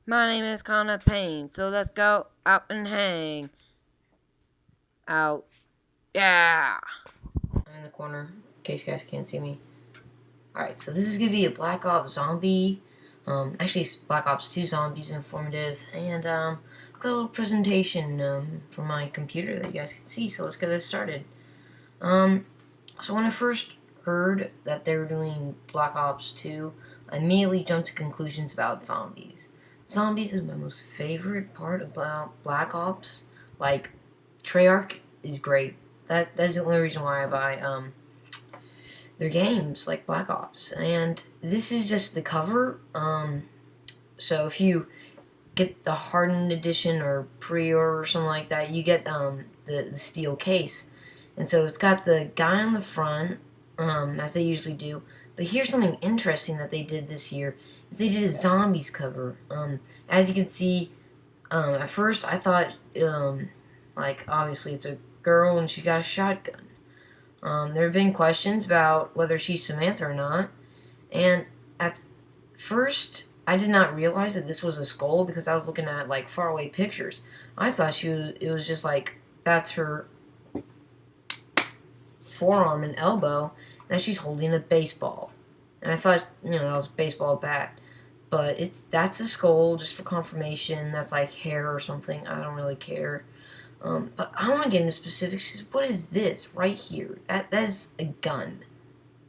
My name is Connor Payne, so let's go out and hang out. Yeah! I'm in the corner, in case you guys can't see me. Alright, so this is gonna be a Black Ops zombie. Actually, it's Black Ops 2 zombies, informative, and, I've got a little presentation, from my computer that you guys can see, so let's get this started. Um, so when I first heard that they were doing Black Ops 2, I immediately jumped to conclusions about zombies. Zombies is my most favorite part about Black Ops. Like, Treyarch is great. That's the only reason why I buy their games like Black Ops. And this is just the cover. So if you get the hardened edition or pre-order or something like that, you get the steel case. And so it's got the guy on the front, as they usually do. But here's something interesting that they did this year. They did a zombies cover. As you can see, at first I thought, like, obviously it's a girl and she's got a shotgun. There have been questions about whether she's Samantha or not. And at first, I did not realize that this was a skull because I was looking at, like, faraway pictures. I thought it was just like, that's her forearm and elbow, and she's holding a baseball. And I thought, that was a baseball bat. But that's a skull, just for confirmation. That's like hair or something. I don't really care. But I want to get into specifics. What is this right here? That is a gun.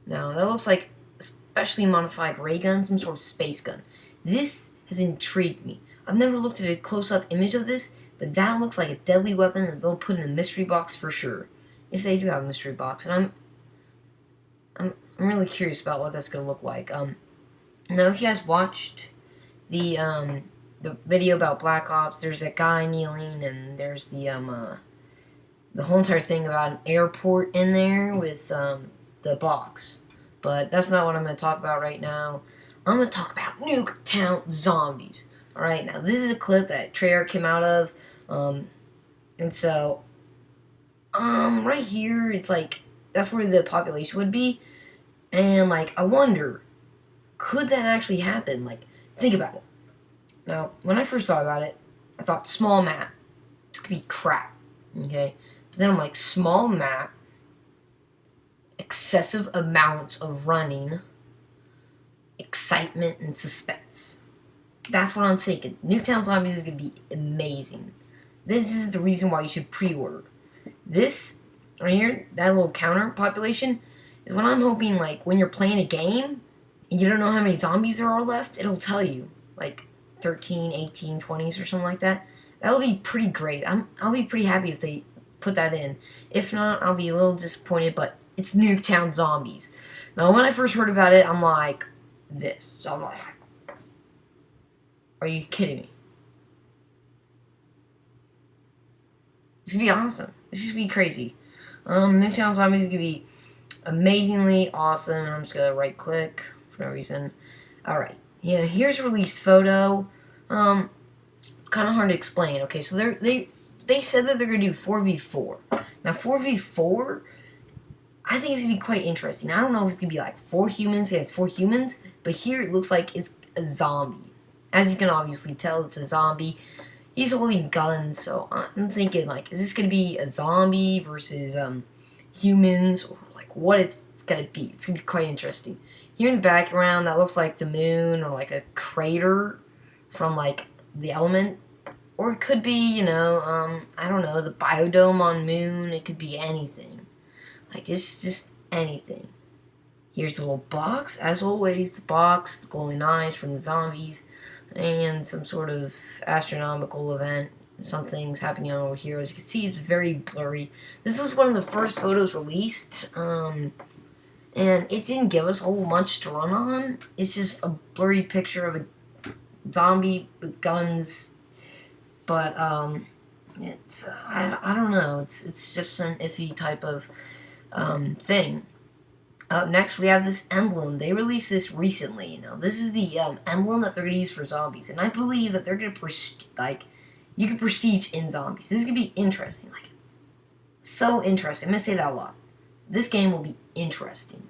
Now, that looks like a specially modified ray gun, some sort of space gun. This has intrigued me. I've never looked at a close-up image of this, but that looks like a deadly weapon that they'll put in a mystery box for sure. If they do have a mystery box. And I'm really curious about what that's going to look like. Now, if you guys watched the video about Black Ops, there's a guy kneeling, and there's the whole entire thing about an airport in there with the box. But that's not what I'm going to talk about right now. I'm going to talk about Nuketown Zombies. Alright, now this is a clip that Treyarch came out of. And so, right here, it's like, that's where the population would be. And, like, I wonder, could that actually happen? Like, think about it. Now, when I first thought about it, I thought small map. This could be crap. Okay? But then I'm like, small map, excessive amounts of running, excitement, and suspense. That's what I'm thinking. Nuketown Zombies is going to be amazing. This is the reason why you should pre-order. This, right here, that little counter population, is what I'm hoping, like, when you're playing a game, and you don't know how many zombies there are left, it'll tell you. Like, 13, 18, 20s or something like that. That'll be pretty great. I'll be pretty happy if they put that in. If not, I'll be a little disappointed, but it's Nuketown Zombies. Now, when I first heard about it, I'm like, this. So I'm like, are you kidding me? It's gonna be awesome. This is gonna be crazy. Nuketown Zombies is gonna be amazingly awesome. I'm just gonna right click for no reason. Alright. Yeah, here's a released photo. It's kind of hard to explain. Okay, so they said that they're gonna do 4v4. Now 4v4, I think it's gonna be quite interesting. I don't know if it's gonna be like 4 humans against 4 humans, but here it looks like it's a zombie. As you can obviously tell, it's a zombie. He's holding guns, so I'm thinking, like, is this gonna be a zombie versus humans, or like what it's gonna be? It's gonna be quite interesting. Here in the background, that looks like the moon or like a crater from like the element, or it could be, I don't know, the biodome on moon. It could be anything. Like, it's just anything. Here's the little box, as always, the box, the glowing eyes from the zombies, and some sort of astronomical event. Something's happening over here. As you can see, it's very blurry. This was one of the first photos released, and it didn't give us a whole much to run on. It's just a blurry picture of a zombie with guns, but I don't know. It's just an iffy type of thing. Up next, we have this emblem. They released this recently. This is the emblem that they're gonna use for zombies, and I believe that they're gonna you can prestige in zombies. This is gonna be interesting, like, so interesting. I'm gonna say that a lot. This game will be interesting.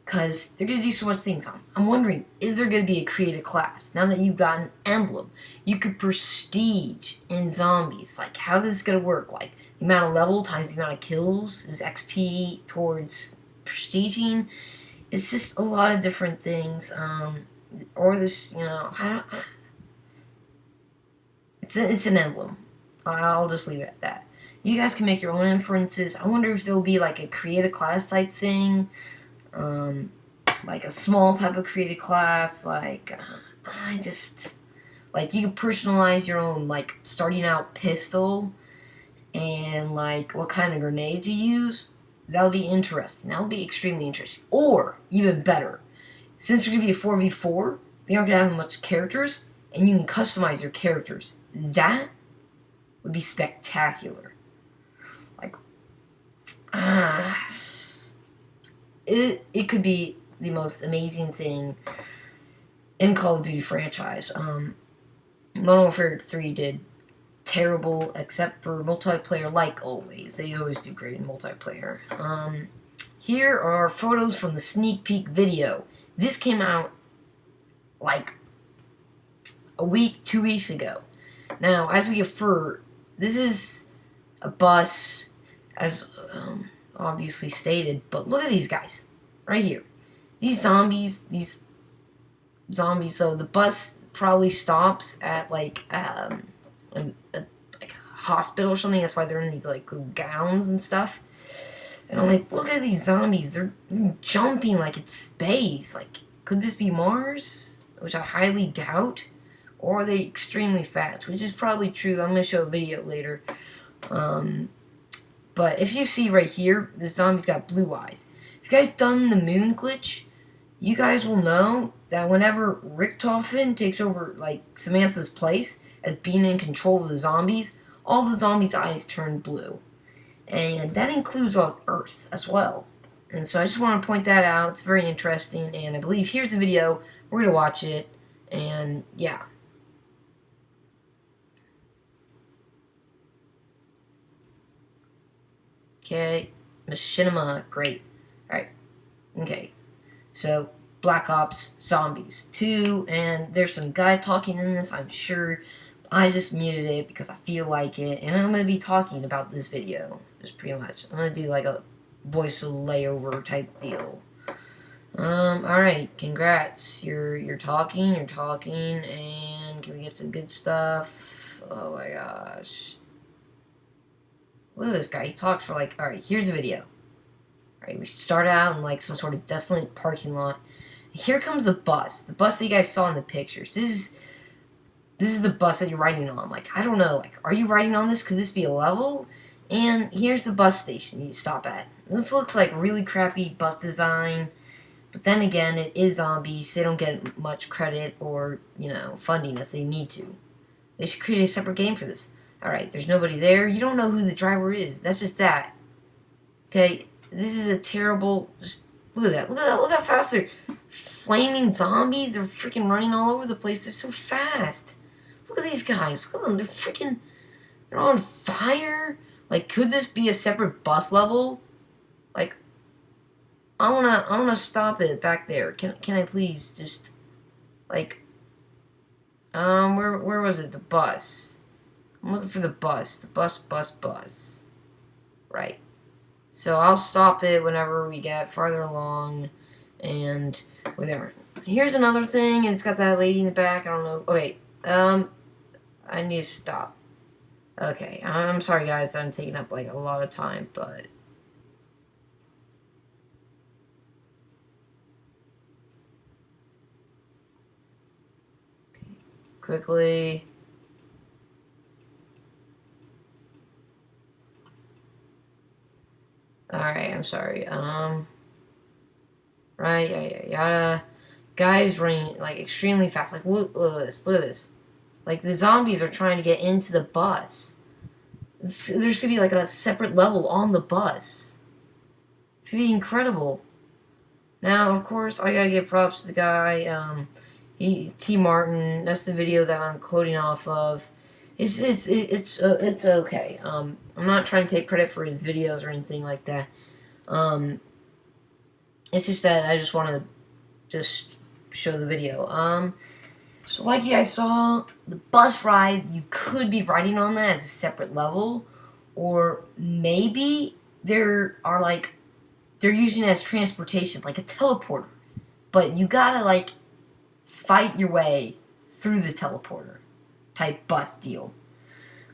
because they're going to do so much things. I'm wondering, is there going to be a creative class? Now that you've got an emblem, you could prestige in zombies. Like, how this is going to work? Like, the amount of level times the amount of kills is XP towards prestiging. It's just a lot of different things. Or this, you know, it's an emblem. I'll just leave it at that. You guys can make your own inferences. I wonder if there'll be like a creative class type thing. Like a small type of creative class. Like, like you can personalize your own, like, starting out pistol and like what kind of grenades you use. That'll be interesting. That'll be extremely interesting. Or, even better, since there's going to be a 4v4, they aren't going to have much characters, and you can customize your characters. That would be spectacular. Like, it could be the most amazing thing in Call of Duty franchise. Modern Warfare 3 did terrible, except for multiplayer, like always. They always do great in multiplayer. Here are photos from the sneak peek video. This came out like a week, 2 weeks ago. Now, as we infer, this is a bus, as obviously stated, but look at these guys right here. These zombies, so the bus probably stops at like a hospital or something. That's why they're in these like gowns and stuff. And I'm like, look at these zombies. They're jumping like it's space. Like, could this be Mars? Which I highly doubt. Or are they extremely fast? Which is probably true. I'm going to show a video later. But if you see right here, the zombie's got blue eyes. If you guys done the moon glitch, you guys will know that whenever Richtofen takes over like Samantha's place as being in control of the zombies, all the zombies' eyes turn blue. And that includes on Earth as well. And so I just want to point that out. It's very interesting. And I believe here's the video. We're going to watch it. And yeah. Okay. Machinima. Great. Alright. Okay. So, Black Ops Zombies 2. And there's some guy talking in this, I'm sure. I just muted it because I feel like it. And I'm going to be talking about this video. Just pretty much. I'm going to do like a voice layover type deal. Alright, congrats. You're talking, and can we get some good stuff? Oh my gosh. Look at this guy. He talks for like, alright, here's the video. Alright, we start out in like some sort of desolate parking lot. Here comes the bus. The bus that you guys saw in the pictures. This is the bus that you're riding on. Like, I don't know. Like, are you riding on this? Could this be a level? And here's the bus station you stop at. This looks like really crappy bus design. But then again, it is zombies. They don't get much credit or, you know, funding as they need to. They should create a separate game for this. Alright, there's nobody there. You don't know who the driver is. That's just that. Okay, this is a terrible... Just look at that. Look at that. Look how fast they're... Flaming zombies. They're freaking running all over the place. They're so fast. Look at these guys. Look at them. They're freaking... They're on fire. Like, could this be a separate bus level? Like, I wanna stop it back there. Can I please just, like, where was it? The bus. I'm looking for the bus. The bus. Right. So I'll stop it whenever we get farther along, and whatever. Here's another thing, and it's got that lady in the back. I don't know. Okay. I need to stop. Okay, I'm sorry guys that I'm taking up like a lot of time, but quickly. Alright, I'm sorry. Right, yada. Guys running like extremely fast. Like look at this. Like, the zombies are trying to get into the bus. There's gonna be, like, a separate level on the bus. It's gonna be incredible. Now, of course, I gotta give props to the guy, T. Martin. That's the video that I'm quoting off of. It's okay. I'm not trying to take credit for his videos or anything like that. It's just that I just want to just show the video. So like you guys saw, the bus ride, you could be riding on that as a separate level, or maybe there are like, they're using it as transportation, like a teleporter, but you gotta like fight your way through the teleporter type bus deal.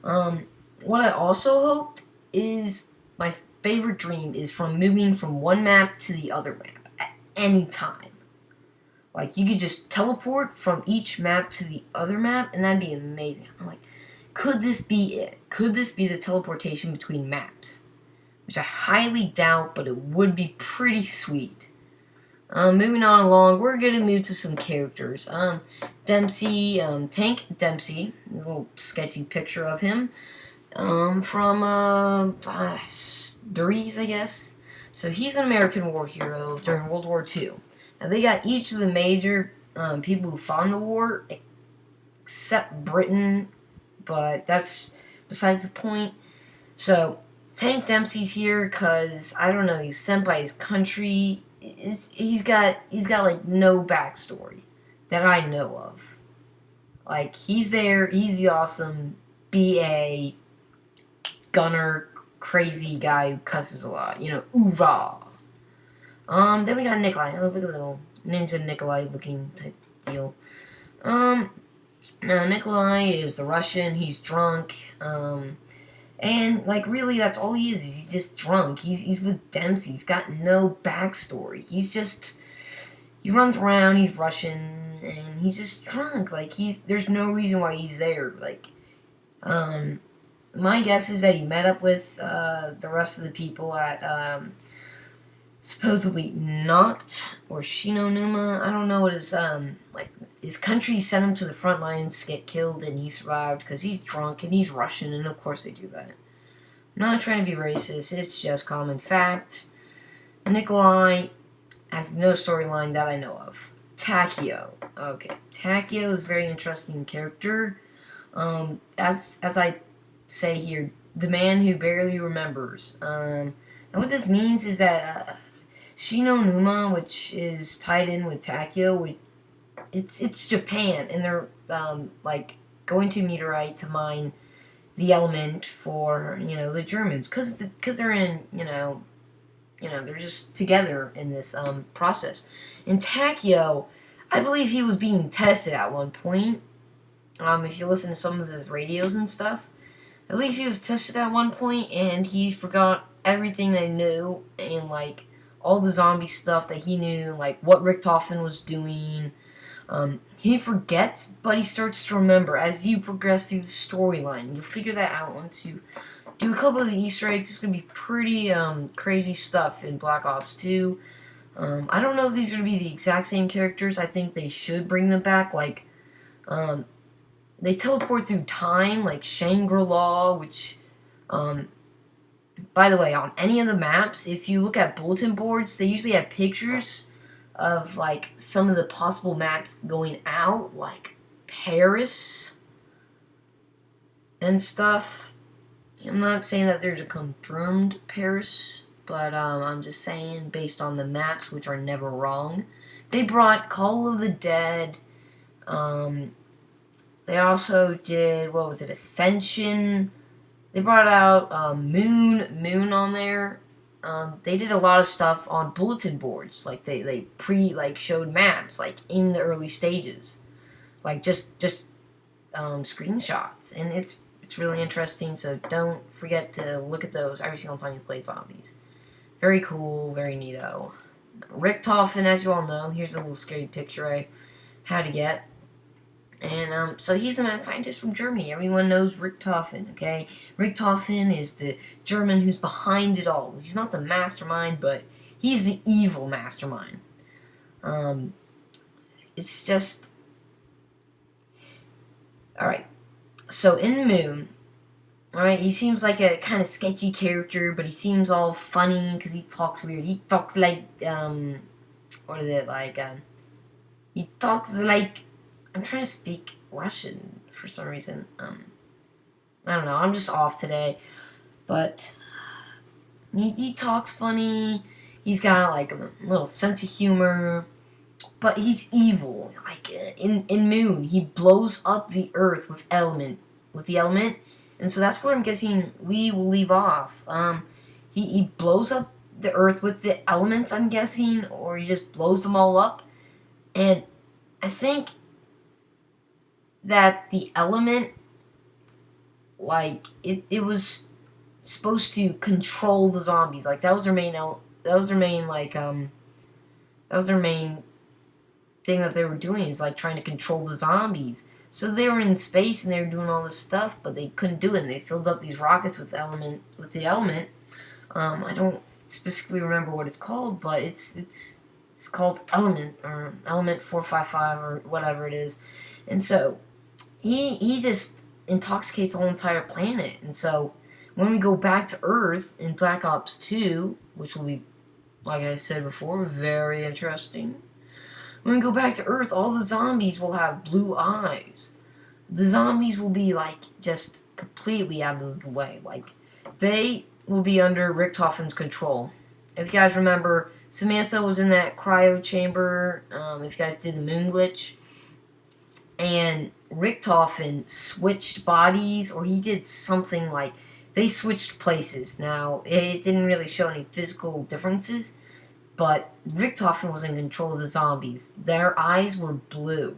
What I also hoped is, my favorite dream is from moving from one map to the other map at any time. Like, you could just teleport from each map to the other map, and that'd be amazing. I'm like, could this be it? Could this be the teleportation between maps? Which I highly doubt, but it would be pretty sweet. Moving on along, we're gonna move to some characters. Dempsey, Tank Dempsey, a little sketchy picture of him. From, Doriz, I guess. So he's an American war hero during World War II. Now, they got each of the major people who fought in the war, except Britain, but that's besides the point. So, Tank Dempsey's here because, I don't know, he's sent by his country. He's got like no backstory that I know of. Like, he's there, he's the awesome BA gunner, crazy guy who cusses a lot. You know, oorah. Then we got Nikolai. Oh, look at the little ninja Nikolai looking type deal. Now Nikolai is the Russian. He's drunk. And like really, that's all he is. He's just drunk. He's with Dempsey. He's got no backstory. He runs around. He's Russian, and he's just drunk. Like there's no reason why he's there. Like, my guess is that he met up with the rest of the people at supposedly Noct or Shinonuma. I don't know what his like his country sent him to the front lines to get killed, and he survived because he's drunk and he's Russian, and of course they do that. I'm not trying to be racist, it's just common fact. Nikolai has no storyline that I know of. Takeo. Okay. Takeo is a very interesting character. As I say here, the man who barely remembers. And what this means is that Shinonuma, which is tied in with Takeo, it's Japan, and they're like going to Meteorite to mine the element for the Germans, because they're in they're just together in this process. And Takeo, I believe he was being tested at one point. If you listen to some of his radios and stuff, I believe he was tested at one point, and he forgot everything they knew, and like all the zombie stuff that he knew, like what Richtofen was doing. He forgets, but he starts to remember as you progress through the storyline. You'll figure that out once you do a couple of the Easter eggs. It's going to be pretty crazy stuff in Black Ops 2. I don't know if these are going to be the exact same characters. I think they should bring them back. Like, they teleport through time, like Shangri-La, which, by the way, on any of the maps, if you look at bulletin boards, they usually have pictures of, like, some of the possible maps going out, like Paris and stuff. I'm not saying that there's a confirmed Paris, but I'm just saying, based on the maps, which are never wrong. They brought Call of the Dead. They also did, what was it, Ascension. They brought out Moon on there. They did a lot of stuff on bulletin boards. Like they showed maps like in the early stages, like just screenshots, and it's really interesting. So don't forget to look at those every single time you play zombies. Very cool, very neato. Richtofen, as you all know, here's a little scary picture I had to get. And, so he's the mad scientist from Germany. Everyone knows Richtofen, okay? Richtofen is the German who's behind it all. He's not the mastermind, but he's the evil mastermind. It's just... Alright. So, in Moon, alright, he seems like a kind of sketchy character, but he seems all funny, because he talks weird. He talks like, what is it, like, he talks like... I'm trying to speak Russian for some reason. I don't know. I'm just off today. But he talks funny. He's got like a little sense of humor, but he's evil. Like in Moon, he blows up the Earth with the element, and so that's where I'm guessing we will leave off. He blows up the Earth with the elements, I'm guessing, or he just blows them all up, and I think that the element, like it was supposed to control the zombies. Like that was their main that was their main that was their main thing that they were doing, is like trying to control the zombies. So they were in space and they were doing all this stuff, but they couldn't do it. And they filled up these rockets with the element. I don't specifically remember what it's called, but it's called Element, or Element 455 or whatever it is. And so he just intoxicates the whole entire planet. And so when we go back to Earth in Black Ops 2, which will be, like I said before, very interesting. When we go back to Earth, all the zombies will have blue eyes. The zombies will be, like, just completely out of the way. Like, they will be under Richtofen's control. If you guys remember, Samantha was in that cryo chamber, if you guys did the moon glitch, and Richtofen switched bodies, or he did something like, they switched places. Now, it didn't really show any physical differences, but Richtofen was in control of the zombies. Their eyes were blue.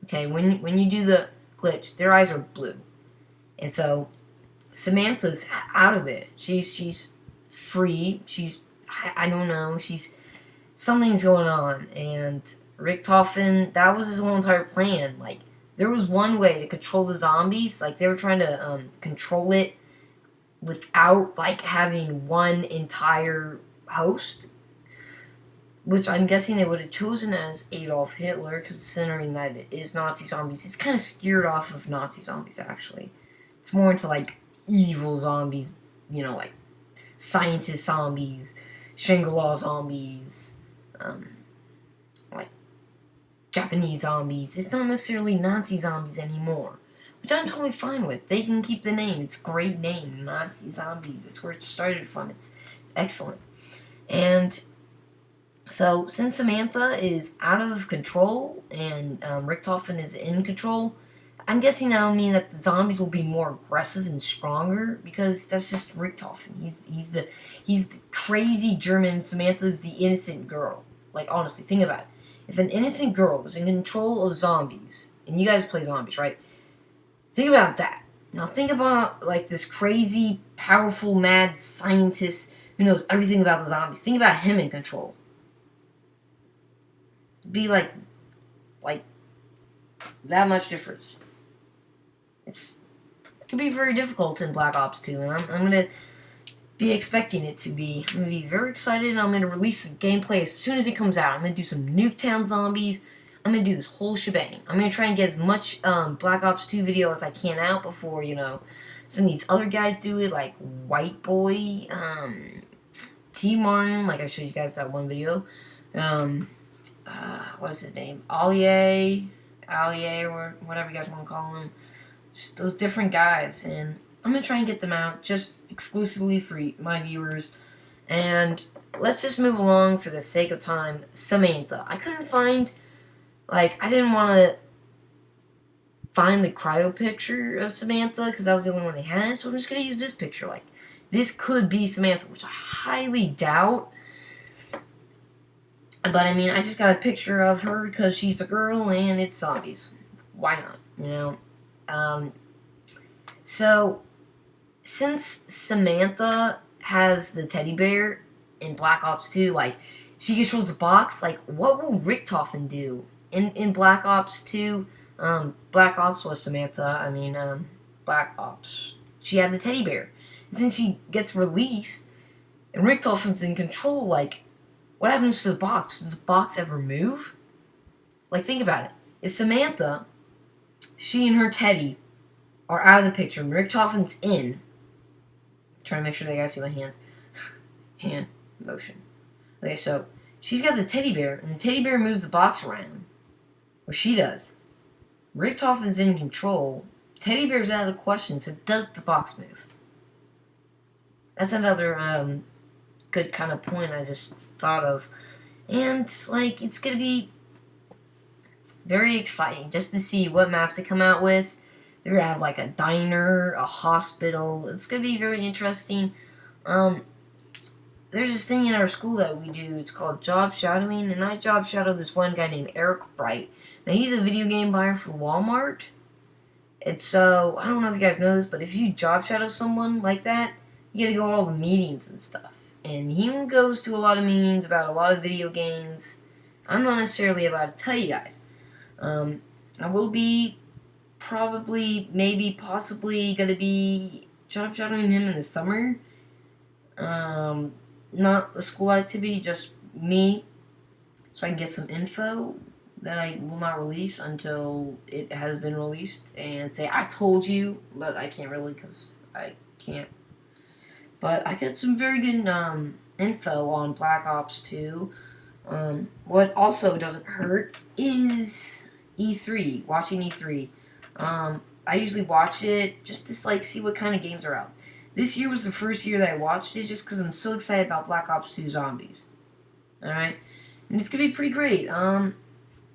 Okay, when you do the glitch, their eyes are blue. And so, Samantha's out of it. She's free. I don't know, something's going on. And Richtofen, that was his whole entire plan. Like, there was one way to control the zombies. Like, they were trying to control it without, like, having one entire host, which I'm guessing they would have chosen as Adolf Hitler, considering that it is Nazi zombies. It's kind of skewered off of Nazi zombies, actually. It's more into, like, evil zombies, you know, like scientist zombies, Shangri-La zombies, like Japanese zombies. It's not necessarily Nazi zombies anymore, which I'm totally fine with. They can keep the name. It's a great name, Nazi zombies. That's where it started from. It's excellent. And so, since Samantha is out of control and Richtofen is in control, I'm guessing that'll mean that the zombies will be more aggressive and stronger, because that's just Richtofen. He's the crazy German. Samantha's the innocent girl. Like, honestly, think about it. If an innocent girl was in control of zombies, and you guys play zombies, right? Think about that. Now think about, like, this crazy, powerful, mad scientist who knows everything about the zombies. Think about him in control. Be like that much difference. It's gonna be very difficult in Black Ops 2, and I'm gonna be expecting it to be. I'm gonna be very excited, and I'm gonna release some gameplay as soon as it comes out. I'm gonna do some Nuketown zombies. I'm gonna do this whole shebang. I'm gonna try and get as much Black Ops 2 video as I can out before, you know, some of these other guys do it, like White Boy, T Martin, like I showed you guys that one video. What is his name? Allier, or whatever you guys want to call him. Just those different guys, and I'm gonna try and get them out just exclusively for my viewers. And let's just move along for the sake of time. Samantha, I couldn't find, like, I didn't want to find the cryo picture of Samantha because that was the only one they had, so I'm just gonna use this picture. Like, this could be Samantha, which I highly doubt. But, I mean, I just got a picture of her because she's a girl and it's zombies. Why not, you know? So, since Samantha has the teddy bear in Black Ops 2, like, she controls the box, like, what will Richtofen do? In Black Ops 2, Black Ops was Samantha, Black Ops. She had the teddy bear. Since she gets released, and Richtofen's in control, like, what happens to the box? Does the box ever move? Like, think about it. If Samantha, she and her teddy are out of the picture, and Richtofen's in. I'm trying to make sure that you guys see my hands. Hand motion. Okay, so she's got the teddy bear, and the teddy bear moves the box around. Or she does. Richtofen's in control. Teddy bear's out of the question, so does the box move? That's another good kind of point I just thought of. And, like, it's going to be very exciting just to see what maps they come out with. They're going to have, like, a diner, a hospital. It's going to be very interesting. There's this thing in our school that we do. It's called job shadowing, and I job shadowed this one guy named Eric Bright. Now, he's a video game buyer for Walmart. And so, I don't know if you guys know this, but if you job shadow someone like that, you gotta go to all the meetings and stuff. And he goes to a lot of meetings about a lot of video games. I'm not necessarily allowed to tell you guys. I will be probably, maybe, possibly gonna be job shadowing him in the summer. Not a school activity, just me, so I can get some info that I will not release until it has been released and say, I told you, but I can't really because I can't. But I got some very good info on Black Ops 2. What also doesn't hurt is E3, watching E3. I usually watch it just to like see what kind of games are out. This year was the first year that I watched it just because I'm so excited about Black Ops 2 Zombies. Alright? And it's going to be pretty great. I'm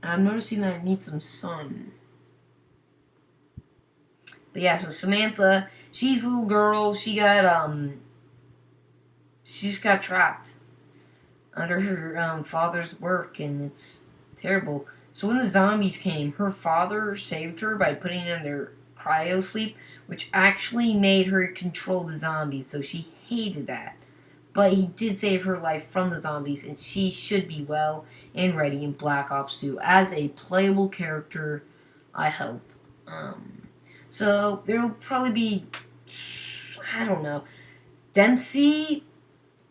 noticing that I need some sun. But yeah, so Samantha, she's a little girl. She just got trapped under her father's work, and it's terrible. So when the zombies came, her father saved her by putting her in their cryo sleep, which actually made her control the zombies, so she hated that. But he did save her life from the zombies, and she should be well and ready in Black Ops 2 as a playable character, I hope. So there'll probably be, I don't know, Dempsey,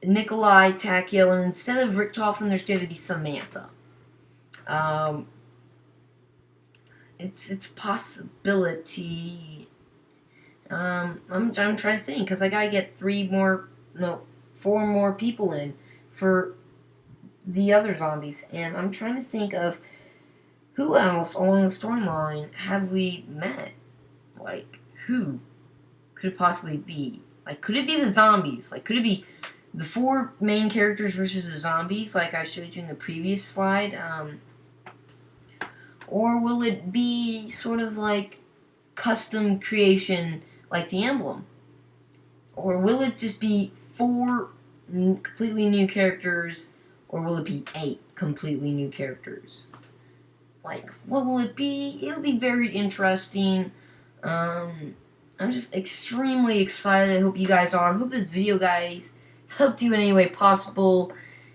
Nikolai, Takio, and instead of Richtofen, there's going to be Samantha. It's a possibility. I'm trying to think because I gotta get 4 more people in for the other zombies, and I'm trying to think of who else along the storyline have we met. Like, who could it possibly be? Like, could it be the zombies? Like, could it be the 4 main characters versus the zombies, like I showed you in the previous slide? Or will it be sort of like custom creation, like the emblem? Or will it just be 4 completely new characters? Or will it be 8 completely new characters? Like, what will it be? It'll be very interesting. I'm just extremely excited. I hope you guys are. I hope this video, guys, helped you in any way possible.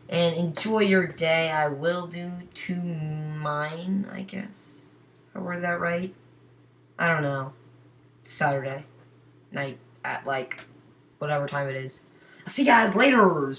And enjoy your day. I will do 2 mine, I guess. I worded that right? I don't know. It's Saturday night at, like, whatever time it is. I'll see you guys later.